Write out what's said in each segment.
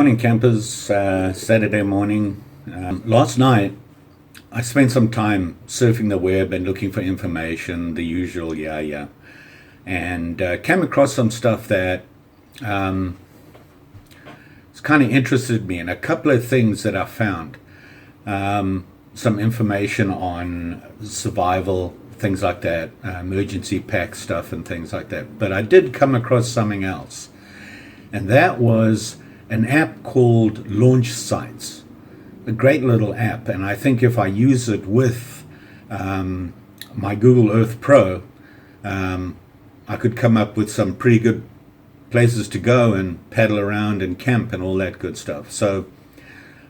Morning campers, Saturday morning. Last night I spent some time surfing the web and looking for information, the usual, and came across some stuff that it's kind of interested me, and a couple of things that I found. Some information on survival, things like that, emergency pack stuff and things like that. But I did come across something else, and that was an app called Launch Sites. A great little app, and I think if I use it with my Google Earth Pro, I could come up with some pretty good places to go and paddle around and camp and all that good stuff. So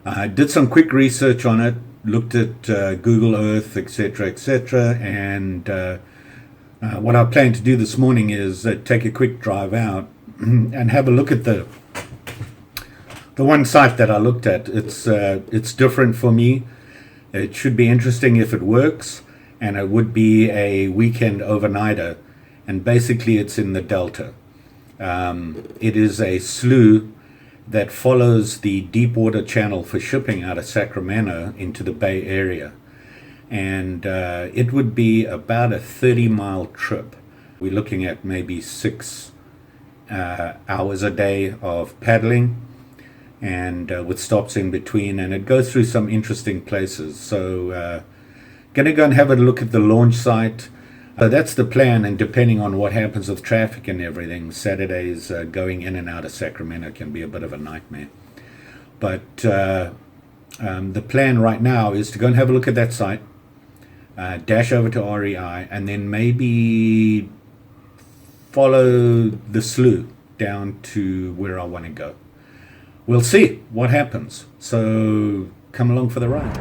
I did some quick research on it, looked at Google Earth, etc., and what I plan to do this morning is take a quick drive out and have a look at the one site that I looked at. It's different for me. It should be interesting if it works, and it would be a weekend overnighter, and basically it's in the Delta. It is a slough that follows the deep water channel for shipping out of Sacramento into the Bay Area, and it would be about a 30-mile trip. We're looking at maybe 6 hours a day of paddling, and with stops in between, and it goes through some interesting places. So gonna go and have a look at the launch site. That's the plan, and depending on what happens with traffic and everything, Saturdays going in and out of Sacramento can be a bit of a nightmare. But the plan right now is to go and have a look at that site, dash over to REI, and then maybe follow the slough down to where I want to go. We'll see what happens. So come along for the ride.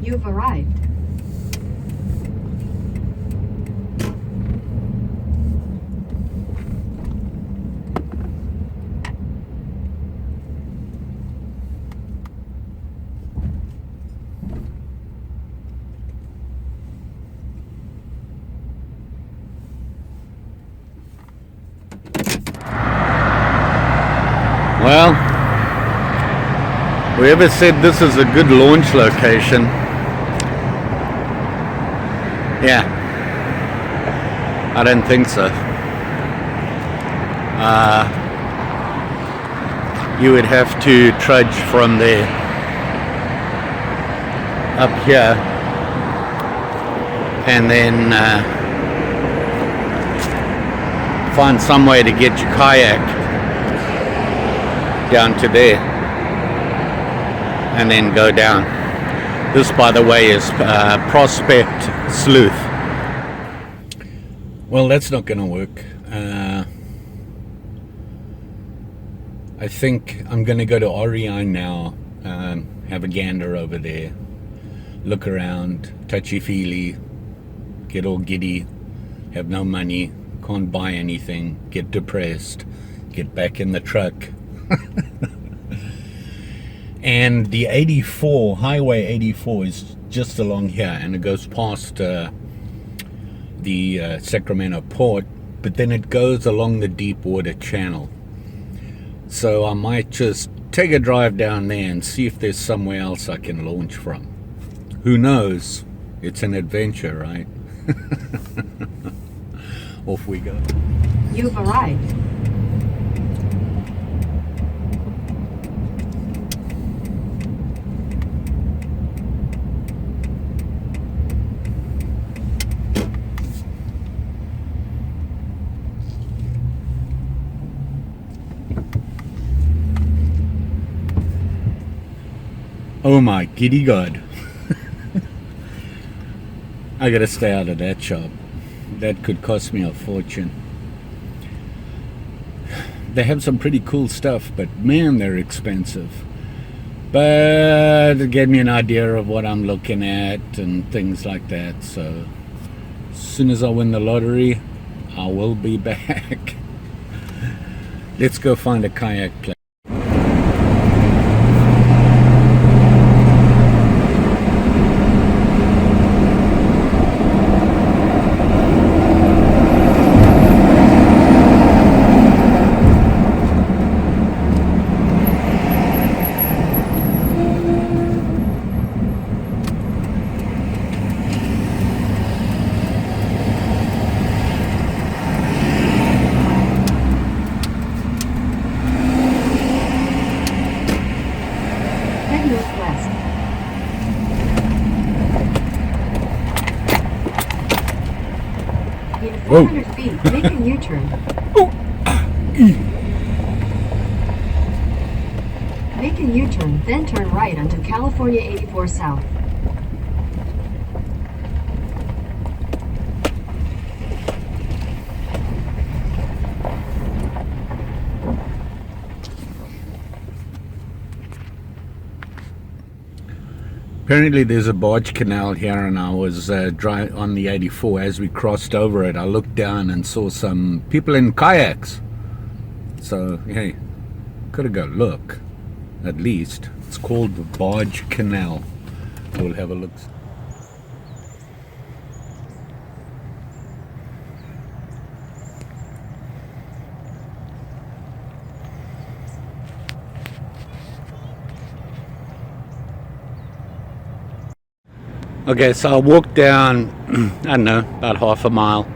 You've arrived. Well, whoever said this is a good launch location, yeah, I don't think so. You would have to trudge from there up here, and then find some way to get your kayak down to there and then go down. This, by the way, is Prospect Slough. Well, that's not going to work. I think I'm going to go to REI now, have a gander over there, look around, touchy-feely, get all giddy, have no money, can't buy anything, get depressed, get back in the truck. And the 84, Highway 84 is just along here, and it goes past the Sacramento port, but then it goes along the deep water channel. So I might just take a drive down there and see if there's somewhere else I can launch from. Who knows? It's an adventure, right? Off we go. You've arrived. Oh my giddy god. I gotta stay out of that shop. That could cost me a fortune. They have some pretty cool stuff, but man, they're expensive. But it gave me an idea of what I'm looking at and things like that. So as soon as I win the lottery, I will be back. Let's go find a kayak place. Whoa. 400 feet, make a U-turn. Make a U-turn, then turn right onto California 84 South. Apparently there's a barge canal here, and I was driving on the 84. As we crossed over it, I looked down and saw some people in kayaks. So, hey, gotta go look, at least. It's called the Barge Canal. We'll have a look. Okay, so I walked down, I don't know, about half a mile,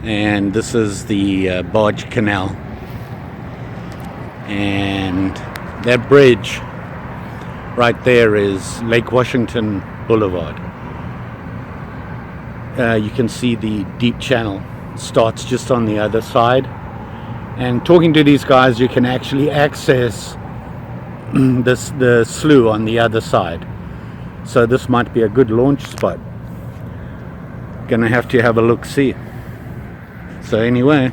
and this is the Barge Canal, and that bridge right there is Lake Washington Boulevard. You can see the deep channel starts just on the other side, and talking to these guys, you can actually access the slough on the other side. So this might be a good launch spot. Gonna have to have a look-see. So anyway,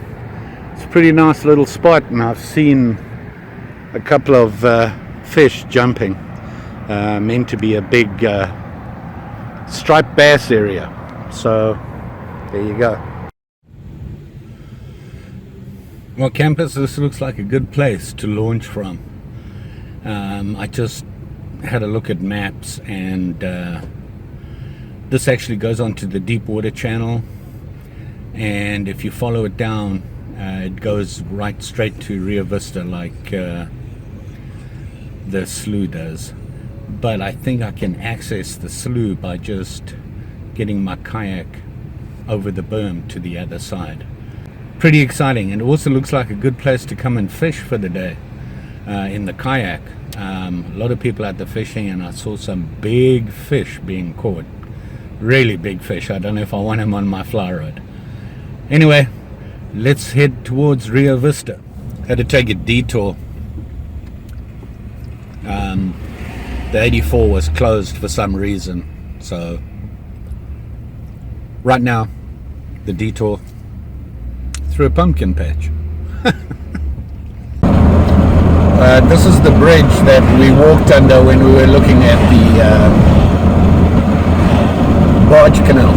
it's a pretty nice little spot, and I've seen a couple of fish jumping. Meant to be a big striped bass area. So there you go. Well, campers, this looks like a good place to launch from. I just had a look at maps, and this actually goes onto the deep water channel, and if you follow it down, it goes right straight to Rio Vista, like the slough does. But I think I can access the slough by just getting my kayak over the berm to the other side. Pretty exciting, and it also looks like a good place to come and fish for the day in the kayak. A lot of people out there fishing, and I saw some big fish being caught. Really big fish. I don't know if I want them on my fly rod. Anyway, let's head towards Rio Vista. Had to take a detour. The 84 was closed for some reason, so right now the detour through a pumpkin patch. This is the bridge that we walked under when we were looking at the Barge Canal.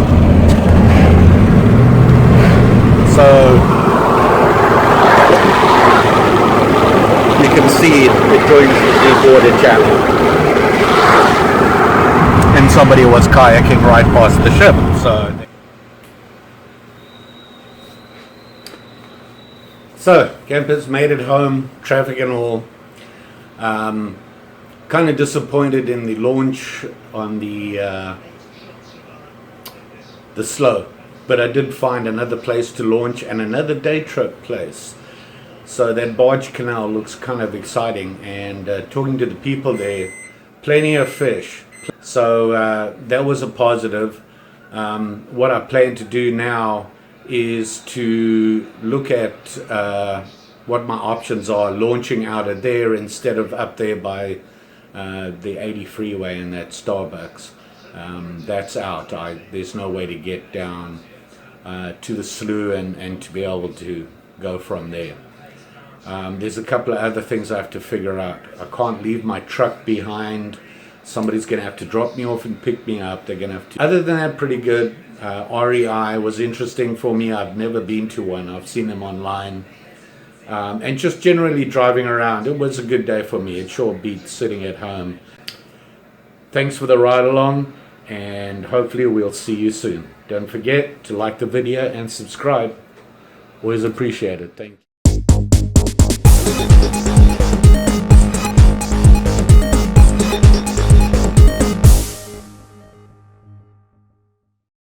So you can see it joins the deep water channel, and somebody was kayaking right past the ship. So campers made it home, traffic and all. Kind of disappointed in the launch on the Slough, but I did find another place to launch and another day trip place. So that Barge Canal looks kind of exciting, and talking to the people there, plenty of fish. So that was a positive. What I plan to do now is to look at what my options are, launching out of there instead of up there by the 80 freeway and that Starbucks. That's out. There's no way to get down to the slough and to be able to go from there. There's a couple of other things I have to figure out. I can't leave my truck behind. Somebody's going to have to drop me off and pick me up. They're going to have to. Other than that, pretty good. REI was interesting for me. I've never been to one. I've seen them online. And just generally driving around, it was a good day for me. It sure beats sitting at home. Thanks for the ride along, and hopefully we'll see you soon. Don't forget to like the video and subscribe. Always appreciate it. Thank you.